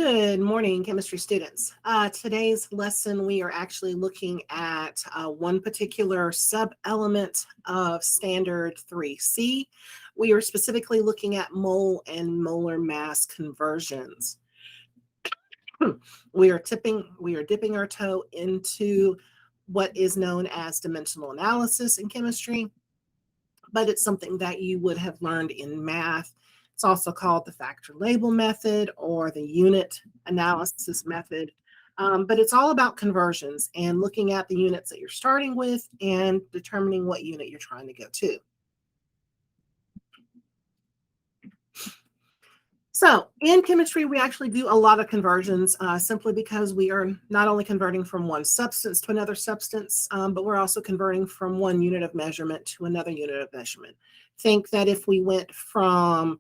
Good morning, chemistry students. Today's lesson, we are actually looking at one particular sub-element of standard 3C. We are specifically looking at mole and molar mass conversions. We are dipping our toe into what is known as dimensional analysis in chemistry, but it's something that you would have learned in math. It's also called the factor label method or the unit analysis method. But it's all about conversions and looking at the units that you're starting with and determining what unit you're trying to go to. So in chemistry, we actually do a lot of conversions simply because we are not only converting from one substance to another substance, but we're also converting from one unit of measurement to another unit of measurement. Think that if we went from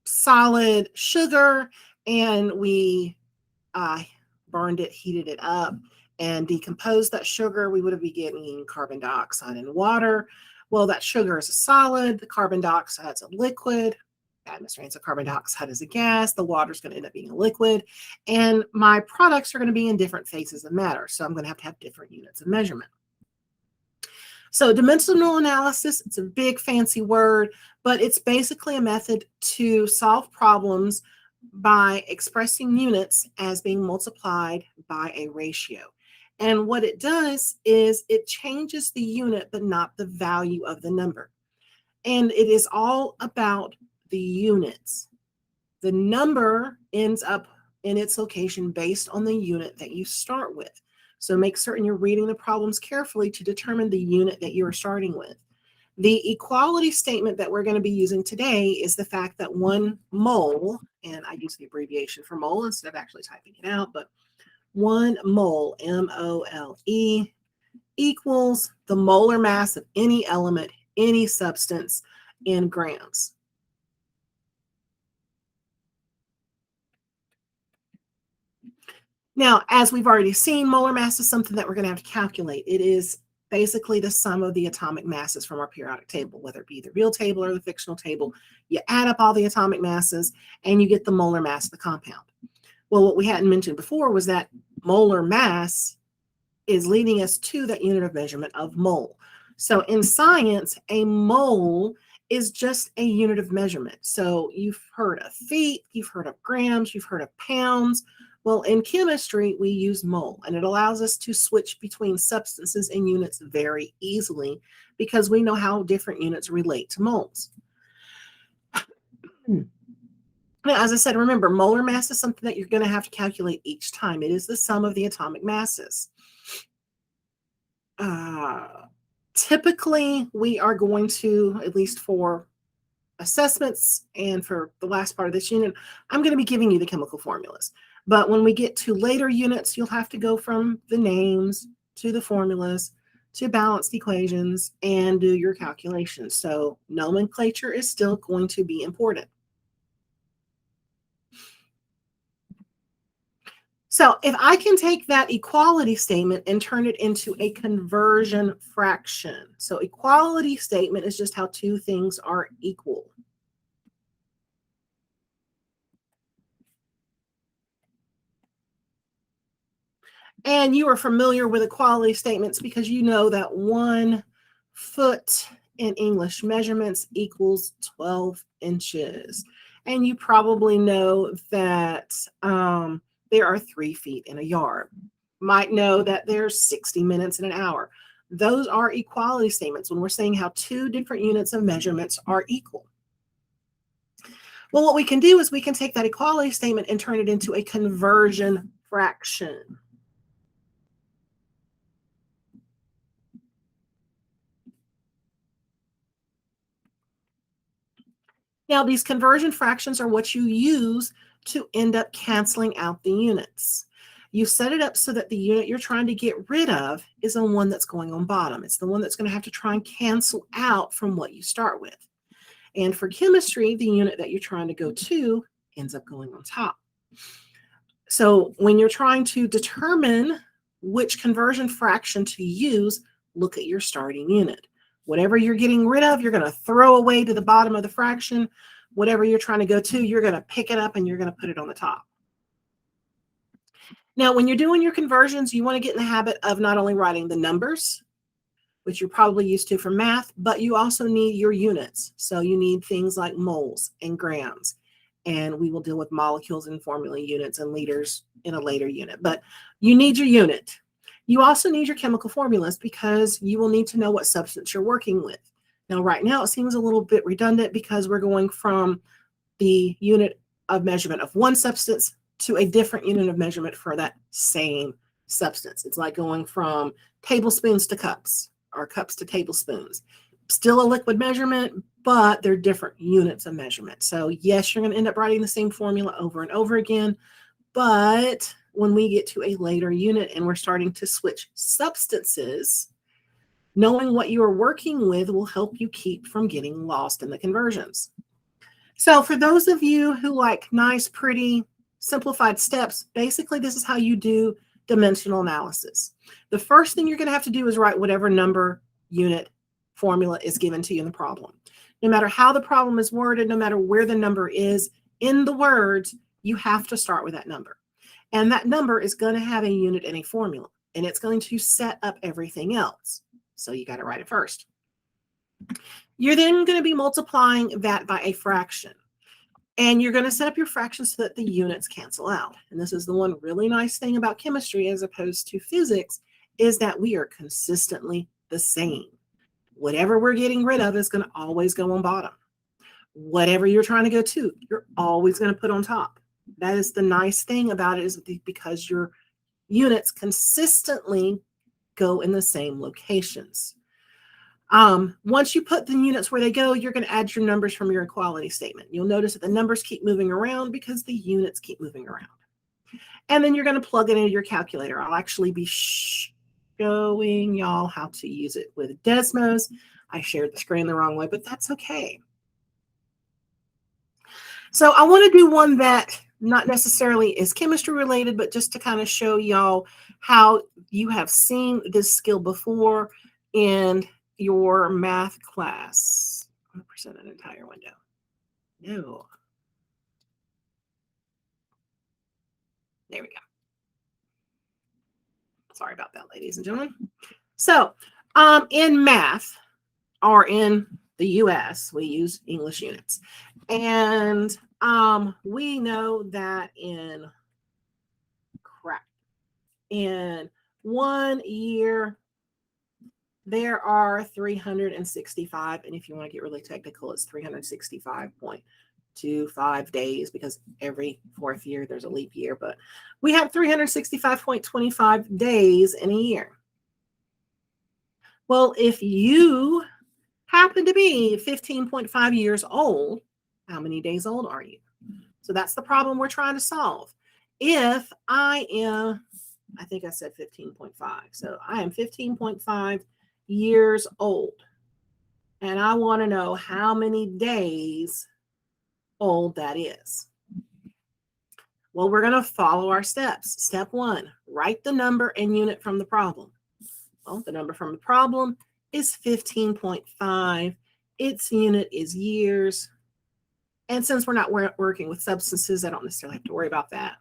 solid sugar and we burned it, heated it up, and decomposed that sugar, we would be getting carbon dioxide and water. Well, that sugar is a solid, the carbon dioxide is a liquid, atmosphere, so carbon dioxide is a gas, the water is going to end up being a liquid, and my products are going to be in different phases of matter, so I'm going to have different units of measurement. So dimensional analysis, it's a big fancy word, but it's basically a method to solve problems by expressing units as being multiplied by a ratio. And what it does is it changes the unit, but not the value of the number. And it is all about the units. The number ends up in its location based on the unit that you start with. So make certain you're reading the problems carefully to determine the unit that you are starting with. The equality statement that we're going to be using today is the fact that 1 mole, and I use the abbreviation for mole instead of actually typing it out, but 1 mole, M-O-L-E, equals the molar mass of any element, any substance in grams. Now, as we've already seen, molar mass is something that we're going to have to calculate. It is basically the sum of the atomic masses from our periodic table, whether it be the real table or the fictional table. You add up all the atomic masses and you get the molar mass of the compound. Well, what we hadn't mentioned before was that molar mass is leading us to that unit of measurement of mole. So in science, a mole is just a unit of measurement. So you've heard of feet, you've heard of grams, you've heard of pounds. Well, in chemistry, we use mole, and it allows us to switch between substances and units very easily because we know how different units relate to moles. Now, as I said, remember, molar mass is something that you're going to have to calculate each time. It is the sum of the atomic masses. Typically, we are going to, at least for assessments and for the last part of this unit, I'm going to be giving you the chemical formulas. But when we get to later units, you'll have to go from the names to the formulas to balanced equations and do your calculations. So nomenclature is still going to be important. So if I can take that equality statement and turn it into a conversion fraction. So equality statement is just how two things are equal. And you are familiar with equality statements because you know that 1 foot in English measurements equals 12 inches. And you probably know that there are 3 feet in a yard. Might know that there's 60 minutes in an hour. Those are equality statements when we're saying how 2 different units of measurements are equal. Well, what we can do is we can take that equality statement and turn it into a conversion fraction. Now, these conversion fractions are what you use to end up canceling out the units. You set it up so that the unit you're trying to get rid of is the one that's going on bottom. It's the one that's going to have to try and cancel out from what you start with. And for chemistry, the unit that you're trying to go to ends up going on top. So when you're trying to determine which conversion fraction to use, look at your starting unit. Whatever you're getting rid of, you're going to throw away to the bottom of the fraction. whatever you're trying to go to, you're going to pick it up and you're going to put it on the top. Now, when you're doing your conversions, you want to get in the habit of not only writing the numbers, which you're probably used to from math, but you also need your units. So you need things like moles and grams, and we will deal with molecules and formula units and liters in a later unit, but you need your unit. You also need your chemical formulas because you will need to know what substance you're working with. Now, right now, it seems a little bit redundant because we're going from the unit of measurement of one substance to a different unit of measurement for that same substance. It's like going from tablespoons to cups or cups to tablespoons. Still a liquid measurement, but they're different units of measurement. So yes, you're going to end up writing the same formula over and over again, but when we get to a later unit and we're starting to switch substances, knowing what you are working with will help you keep from getting lost in the conversions. So for those of you who like nice, pretty, simplified steps, basically this is how you do dimensional analysis. The first thing you're going to have to do is write whatever number, unit, formula is given to you in the problem. No matter how the problem is worded, no matter where the number is in the words, you have to start with that number. And that number is going to have a unit and a formula, and it's going to set up everything else. So you got to write it first. You're then going to be multiplying that by a fraction. And you're going to set up your fractions so that the units cancel out. And this is the one really nice thing about chemistry as opposed to physics, is that we are consistently the same. Whatever we're getting rid of is going to always go on bottom. Whatever you're trying to go to, you're always going to put on top. That is the nice thing about it, is because your units consistently go in the same locations. Once you put the units where they go, you're going to add your numbers from your equality statement. You'll notice that the numbers keep moving around because the units keep moving around. And then you're going to plug it into your calculator. I'll actually be showing y'all how to use it with Desmos. I shared the screen the wrong way, but that's okay. So I want to do one that not necessarily is chemistry related, but just to kind of show y'all how you have seen this skill before in your math class. 100% an entire window. No. There we go. Sorry about that, ladies and gentlemen. So in math, or in the US, we use English units. And we know that in 1 year, there are 365, and if you want to get really technical, it's 365.25 days, because every 4th year there's a leap year, but we have 365.25 days in a year. Well, if you happen to be 15.5 years old, how many days old are you? So that's the problem we're trying to solve. If I am, I think I said 15.5. So I am 15.5 years old, and I want to know how many days old that is. Well, we're going to follow our steps. Step 1, write the number and unit from the problem. Well, the number from the problem is 15.5. Its unit is years. And since we're not working with substances, I don't necessarily have to worry about that.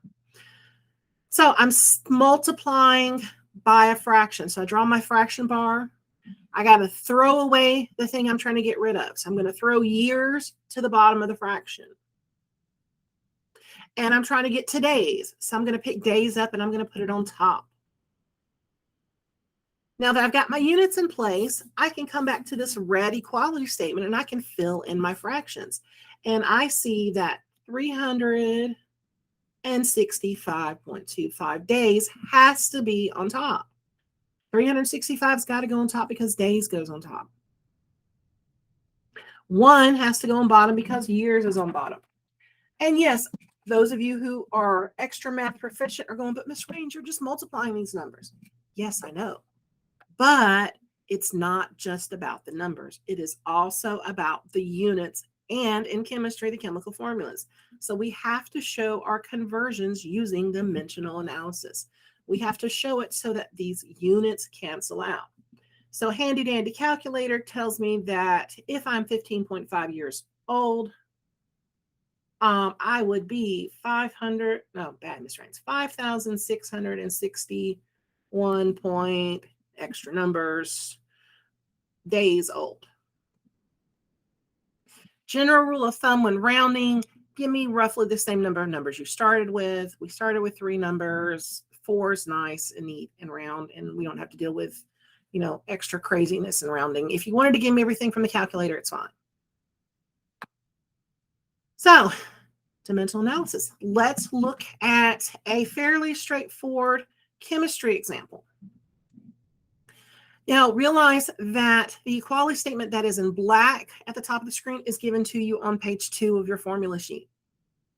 So I'm multiplying by a fraction. So I draw my fraction bar. I got to throw away the thing I'm trying to get rid of. So I'm going to throw years to the bottom of the fraction. And I'm trying to get to days. So I'm going to pick days up and I'm going to put it on top. Now that I've got my units in place, I can come back to this red equality statement and I can fill in my fractions. And I see that 365.25 days has to be on top. 365's got to go on top because days goes on top. 1 has to go on bottom because years is on bottom. And yes, those of you who are extra math proficient are going, but Miss Range, you're just multiplying these numbers. Yes, I know. But it's not just about the numbers. It is also about the units and, in chemistry, the chemical formulas. So we have to show our conversions using dimensional analysis. We have to show it so that these units cancel out. So handy dandy calculator tells me that if I'm 15.5 years old, I would be 500, no, bad misreads, 5,661 point extra numbers days old. General rule of thumb when rounding, give me roughly the same number of numbers you started with. We started with 3 numbers. 4 is nice and neat and round, and we don't have to deal with, extra craziness in rounding. If you wanted to give me everything from the calculator, it's fine. So, dimensional analysis. Let's look at a fairly straightforward chemistry example. Now, realize that the equality statement that is in black at the top of the screen is given to you on page 2 of your formula sheet.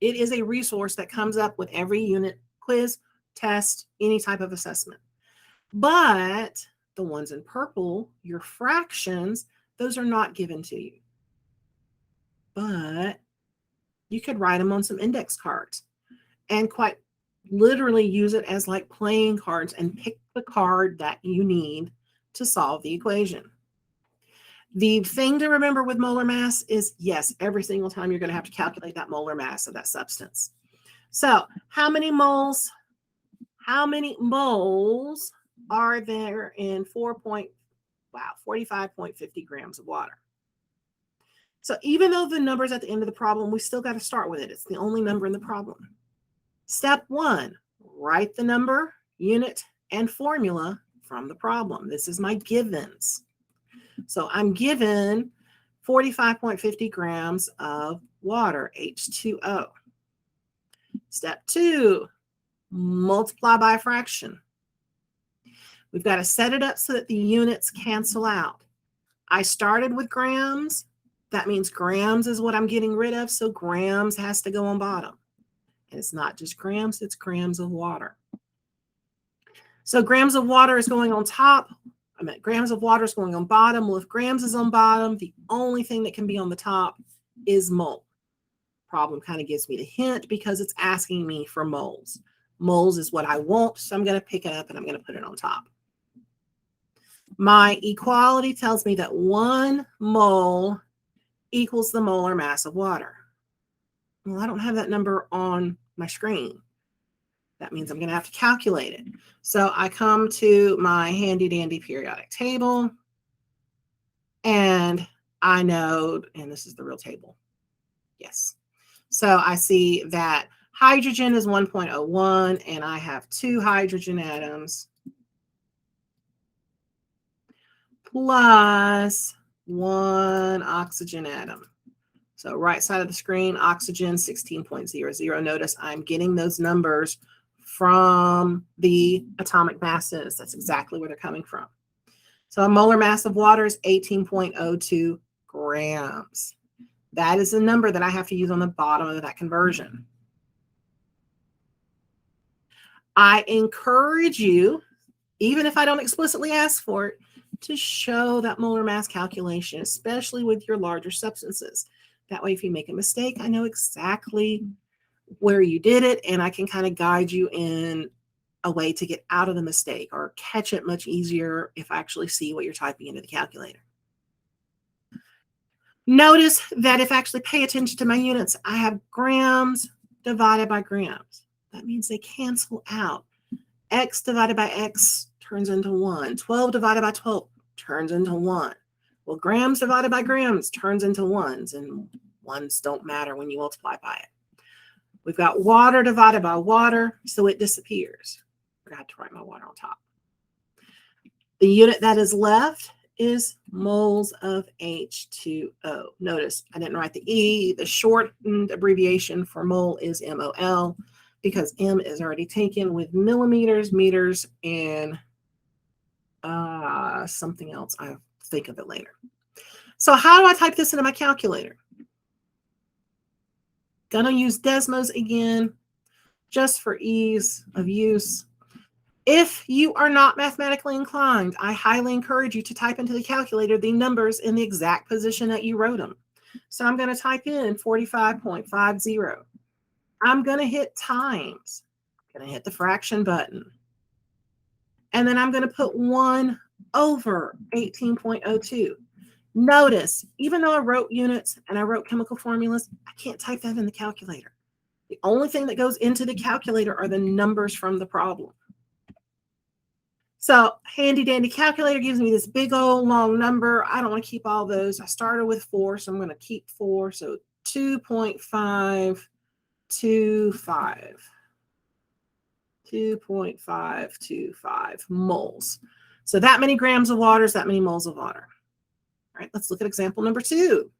It is a resource that comes up with every unit, quiz, test, any type of assessment. But the ones in purple, your fractions, those are not given to you. But you could write them on some index cards and quite literally use it as like playing cards and pick the card that you need to solve the equation. The thing to remember with molar mass is, yes, every single time you're going to have to calculate that molar mass of that substance. So how many moles are there in 45.50 grams of water? So even though the number's at the end of the problem, we still got to start with it. It's the only number in the problem. Step 1, write the number, unit, and formula from the problem. This is my givens. So I'm given 45.50 grams of water, H2O. Step 2, multiply by a fraction. We've got to set it up so that the units cancel out. I started with grams. That means grams is what I'm getting rid of, so grams has to go on bottom. And it's not just grams, it's grams of water. So grams of water is going on top. Grams of water is going on bottom. Well, if grams is on bottom, the only thing that can be on the top is mole. Problem kind of gives me the hint because it's asking me for moles. Moles is what I want, so I'm going to pick it up and I'm going to put it on top. My equality tells me that 1 mole equals the molar mass of water. Well, I don't have that number on my screen. That means I'm going to have to calculate it. So I come to my handy dandy periodic table and I know, and this is the real table. Yes. So I see that hydrogen is 1.01 and I have 2 hydrogen atoms plus 1 oxygen atom. So right side of the screen, oxygen 16.00. Notice I'm getting those numbers from the atomic masses. That's exactly where they're coming from. So a molar mass of water is 18.02 grams. That is the number that I have to use on the bottom of that conversion. I encourage you, even if I don't explicitly ask for it, to show that molar mass calculation, especially with your larger substances. That way, if you make a mistake, I know exactly where you did it, and I can kind of guide you in a way to get out of the mistake or catch it much easier if I actually see what you're typing into the calculator. Notice that if I actually pay attention to my units, I have grams divided by grams. That means they cancel out. X divided by X turns into 1. 12 divided by 12 turns into 1. Well, grams divided by grams turns into 1s, and 1s don't matter when you multiply by it. We've got water divided by water, so it disappears. Forgot to write my water on top. The unit that is left is moles of H2O. Notice I didn't write the E. The shortened abbreviation for mole is MOL because M is already taken with millimeters, meters, and something else. I'll think of it later. So how do I type this into my calculator? Gonna use Desmos again, just for ease of use. If you are not mathematically inclined, I highly encourage you to type into the calculator the numbers in the exact position that you wrote them. So I'm going to type in 45.50. I'm going to hit times. I'm going to hit the fraction button. And then I'm going to put 1 over 18.02. Notice, even though I wrote units and I wrote chemical formulas, I can't type that in the calculator. The only thing that goes into the calculator are the numbers from the problem. So handy dandy calculator gives me this big old long number. I don't want to keep all those. I started with 4, so I'm going to keep 4. So 2.525. 2.525 moles. So that many grams of water is that many moles of water. All right, let's look at example number 2.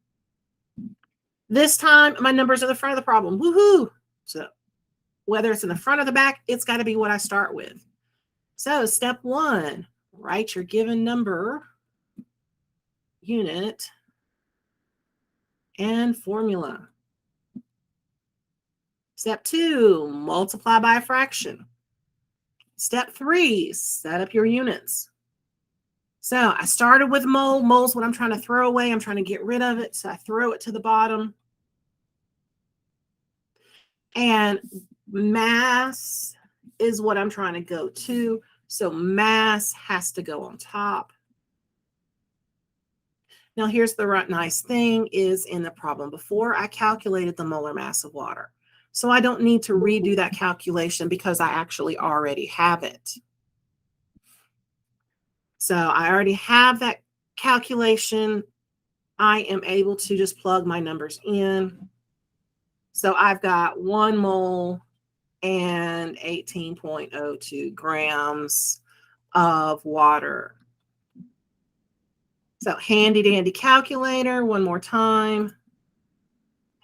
This time, my numbers are the front of the problem. Woohoo! So whether it's in the front or the back, it's got to be what I start with. So step 1, write your given number, unit, and formula. Step 2, multiply by a fraction. Step 3, set up your units. So I started with mole. Mole's what I'm trying to throw away. I'm trying to get rid of it. So I throw it to the bottom. And mass is what I'm trying to go to. So mass has to go on top. Now here's the nice thing is in the problem before, I calculated the molar mass of water. So I don't need to redo that calculation because I actually already have it. So I already have that calculation. I am able to just plug my numbers in. So I've got 1 mole and 18.02 grams of water. So handy dandy calculator, one more time.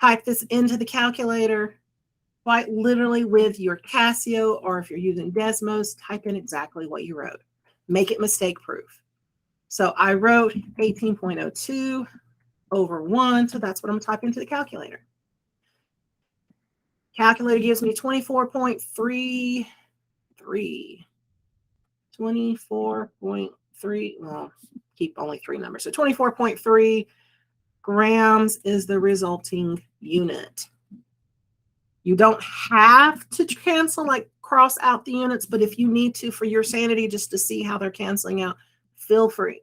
Type this into the calculator. Quite literally with your Casio, or if you're using Desmos, type in exactly what you wrote. Make it mistake proof. So I wrote 18.02 over 1, so that's what I'm typing into the calculator. Calculator gives me 24.33. 24.3, well, keep only 3 numbers. So 24.3 grams is the resulting unit. You don't have to cancel, like cross out the units, but if you need to for your sanity, just to see how they're canceling out, feel free.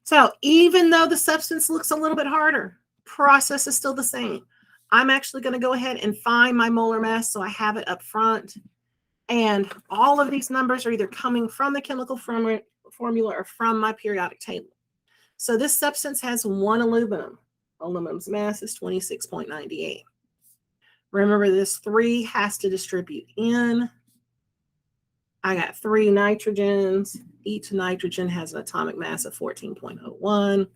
So even though the substance looks a little bit harder, process is still the same. I'm actually going to go ahead and find my molar mass so I have it up front. And all of these numbers are either coming from the chemical formula or from my periodic table. So this substance has 1 aluminum. Aluminum's mass is 26.98. Remember, this 3 has to distribute in. I got 3 nitrogens. Each nitrogen has an atomic mass of 14.01.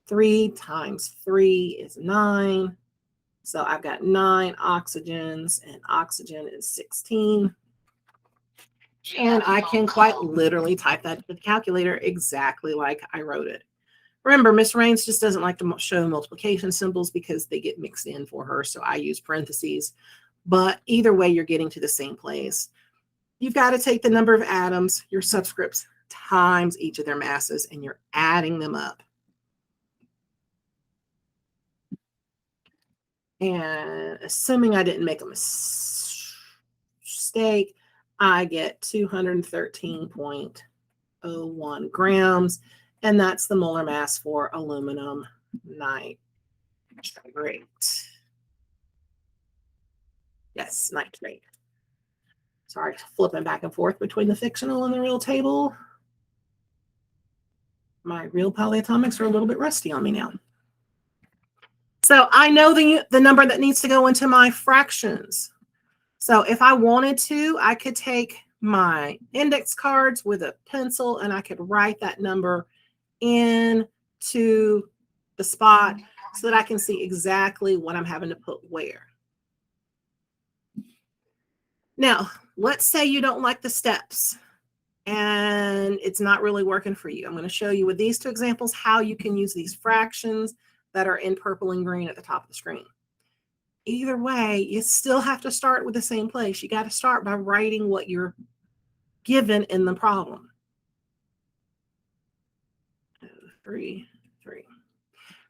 3 times 3 is 9. So I've got 9 oxygens, and oxygen is 16. And I can quite literally type that to the calculator exactly like I wrote it. Remember, Miss Raines just doesn't like to show multiplication symbols because they get mixed in for her, so I use parentheses. But either way, you're getting to the same place. You've got to take the number of atoms, your subscripts, times each of their masses, and you're adding them up. And assuming I didn't make a mistake, I get 213.01 grams, and that's the molar mass for aluminum nitrate. Yes, nitrate. Sorry, flipping back and forth between the fictional and the real table. My real polyatomics are a little bit rusty on me now. So I know the number that needs to go into my fractions. So if I wanted to, I could take my index cards with a pencil and I could write that number into the spot so that I can see exactly what I'm having to put where. Now, let's say you don't like the steps and it's not really working for you. I'm going to show you with these 2 examples how you can use these fractions that are in purple and green at the top of the screen. Either way, you still have to start with the same place. You got to start by writing what you're given in the problem. 3, 3.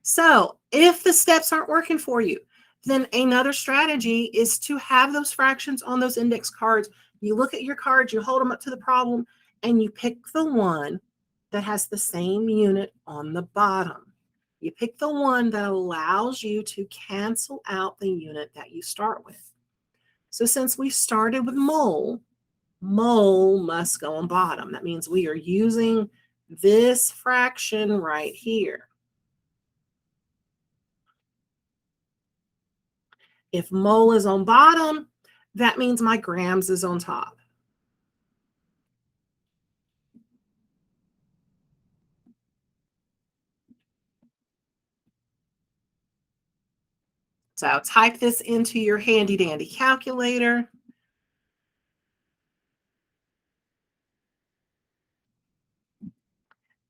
So if the steps aren't working for you, then another strategy is to have those fractions on those index cards. You look at your cards, you hold them up to the problem, and you pick the one that has the same unit on the bottom. You pick the one that allows you to cancel out the unit that you start with. So since we started with mole, mole must go on bottom. That means we are using this fraction right here. If mole is on bottom, that means my grams is on top. So type this into your handy dandy calculator.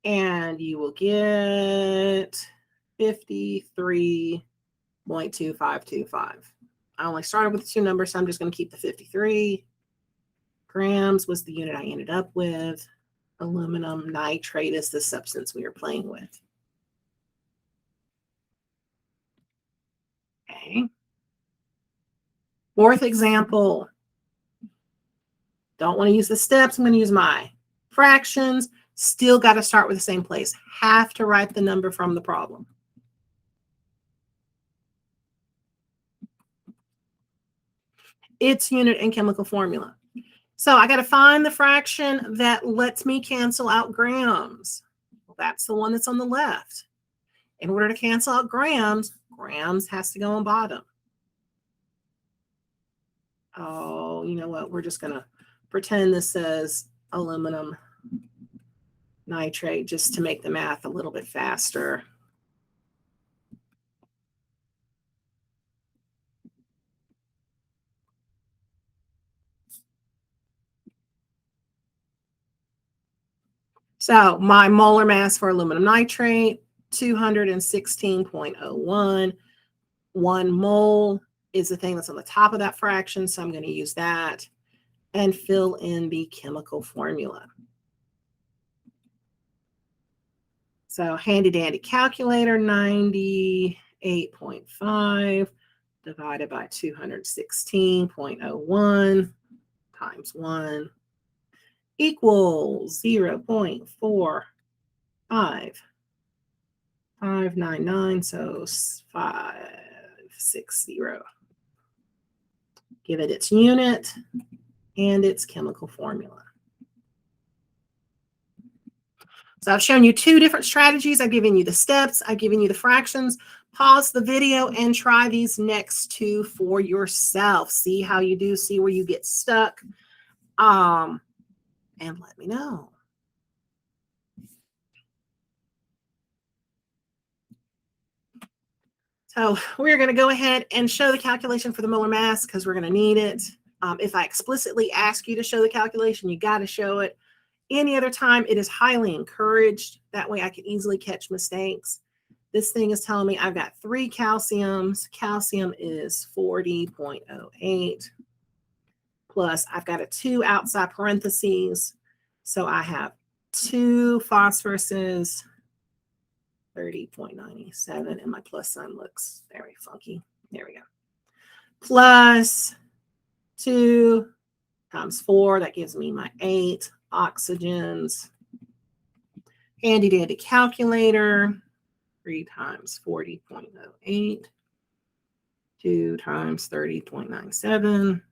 And you will get 53.2525. I only started with 2 numbers, so I'm just going to keep the 53. Grams was the unit I ended up with. Aluminum nitrate is the substance we are playing with. Okay. Fourth example. Don't want to use the steps. I'm going to use my fractions. Still got to start with the same place. Have to write the number from the problem. Its unit and chemical formula. So I got to find the fraction that lets me cancel out grams. Well, that's the one that's on the left. In order to cancel out grams, grams has to go on bottom. Oh, you know what? We're just going to pretend this says aluminum nitrate just to make the math a little bit faster. So my molar mass for aluminum nitrate, 216.01. 1 mole is the thing that's on the top of that fraction, so I'm going to use that and fill in the chemical formula. So handy dandy calculator, 98.5 divided by 216.01 times 1 equals 0.4599, so 560. Give it its unit and its chemical formula. So I've shown you 2 different strategies. I've given you the steps. I've given you the fractions. Pause the video and try these next 2 for yourself. See how you do. See where you get stuck. And let me know. So we're going to go ahead and show the calculation for the molar mass because we're going to need it. If I explicitly ask you to show the calculation, you got to show it. Any other time, it is highly encouraged. That way I can easily catch mistakes. This thing is telling me I've got 3 calciums. Calcium is 40.08. Plus, I've got a 2 outside parentheses. So I have 2 phosphoruses, 30.97. And my plus sign looks very funky. There we go. Plus 2 times 4. That gives me my 8 oxygens. Handy dandy calculator. 3 times 40.08. 2 times 30.97.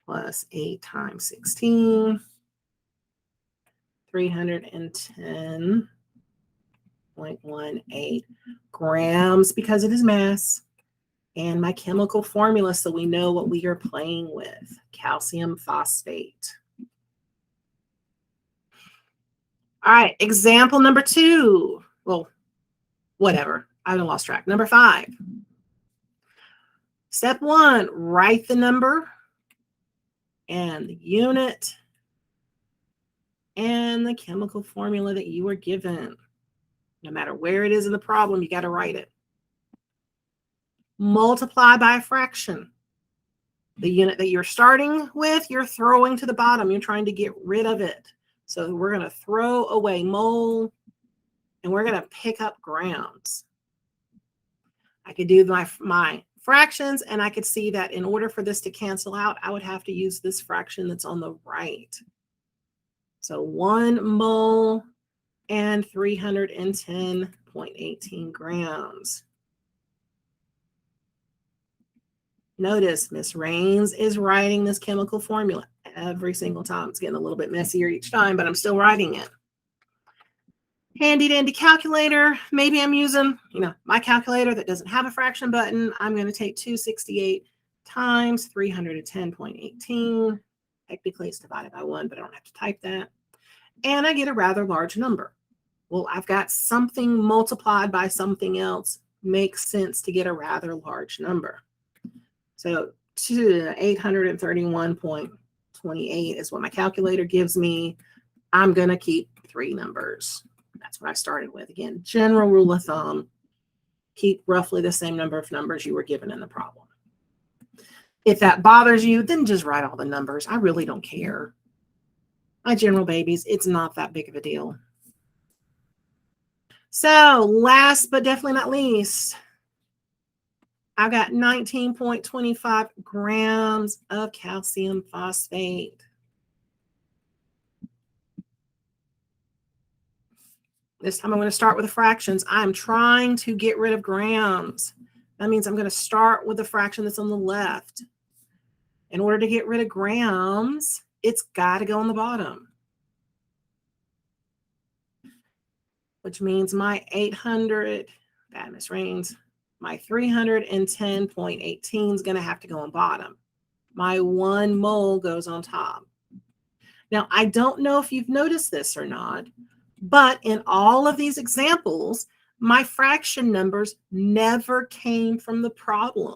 Plus 8 times 16. 310.18 grams because it is mass. And my chemical formula so we know what we are playing with. Calcium phosphate. All right, example number 2. Well, whatever. I lost track. Number 5. Step 1, write the number and the unit and the chemical formula that you were given. No matter where it is in the problem, you got to write it. Multiply by a fraction. The unit that you're starting with, you're throwing to the bottom. You're trying to get rid of it. So we're going to throw away mole, and we're going to pick up grams. I could do my fractions, and I could see that in order for this to cancel out, I would have to use this fraction that's on the right. So 1 mole and 310.18 grams. Notice Miss Rains is writing this chemical formula every single time. It's getting a little bit messier each time, but I'm still writing it. Handy dandy calculator. Maybe I'm using, my calculator that doesn't have a fraction button. I'm going to take 268 times 310.18. Technically, it's divided by 1, but I don't have to type that. And I get a rather large number. Well, I've got something multiplied by something else. Makes sense to get a rather large number. So 831.28 is what my calculator gives me. I'm going to keep 3 numbers. That's what I started with. Again, general rule of thumb, keep roughly the same number of numbers you were given in the problem. If that bothers you, then just write all the numbers. I really don't care. My general babies, it's not that big of a deal. So last but definitely not least, I've got 19.25 grams of calcium phosphate. This time I'm going to start with the fractions. I'm trying to get rid of grams. That means I'm going to start with the fraction that's on the left. In order to get rid of grams, it's got to go on the bottom. Which means my 800, bad Miss Rains, my 310.18 is going to have to go on bottom. My 1 mole goes on top. Now, I don't know if you've noticed this or not, but in all of these examples, my fraction numbers never came from the problem.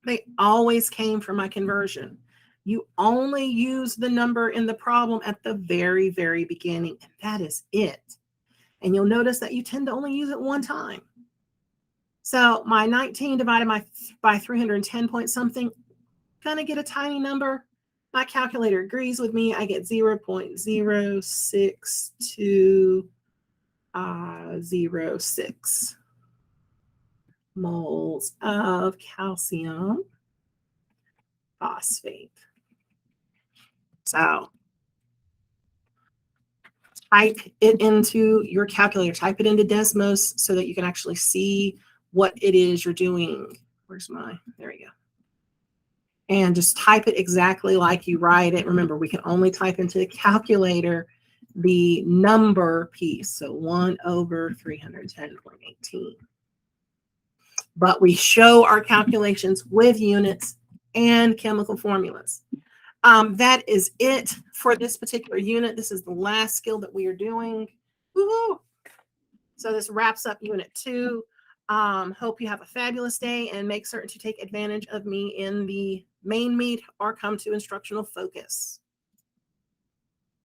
They always came from my conversion. You only use the number in the problem at the very, very beginning, and that is it. And you'll notice that you tend to only use it one time. So my 19 divided by 310 point something, gonna get a tiny number. My calculator agrees with me. I get 0.06206 moles of calcium phosphate. So type it into your calculator, type it into Desmos so that you can actually see what it is you're doing. Where's there we go. And just type it exactly like you write it. Remember, we can only type into the calculator the number piece. So 1/310.18. But we show our calculations with units and chemical formulas. That is it for this particular unit. This is the last skill that we are doing. Woo-hoo! So this wraps up unit 2. Hope you have a fabulous day and make certain to take advantage of me in the main meet or come to instructional focus.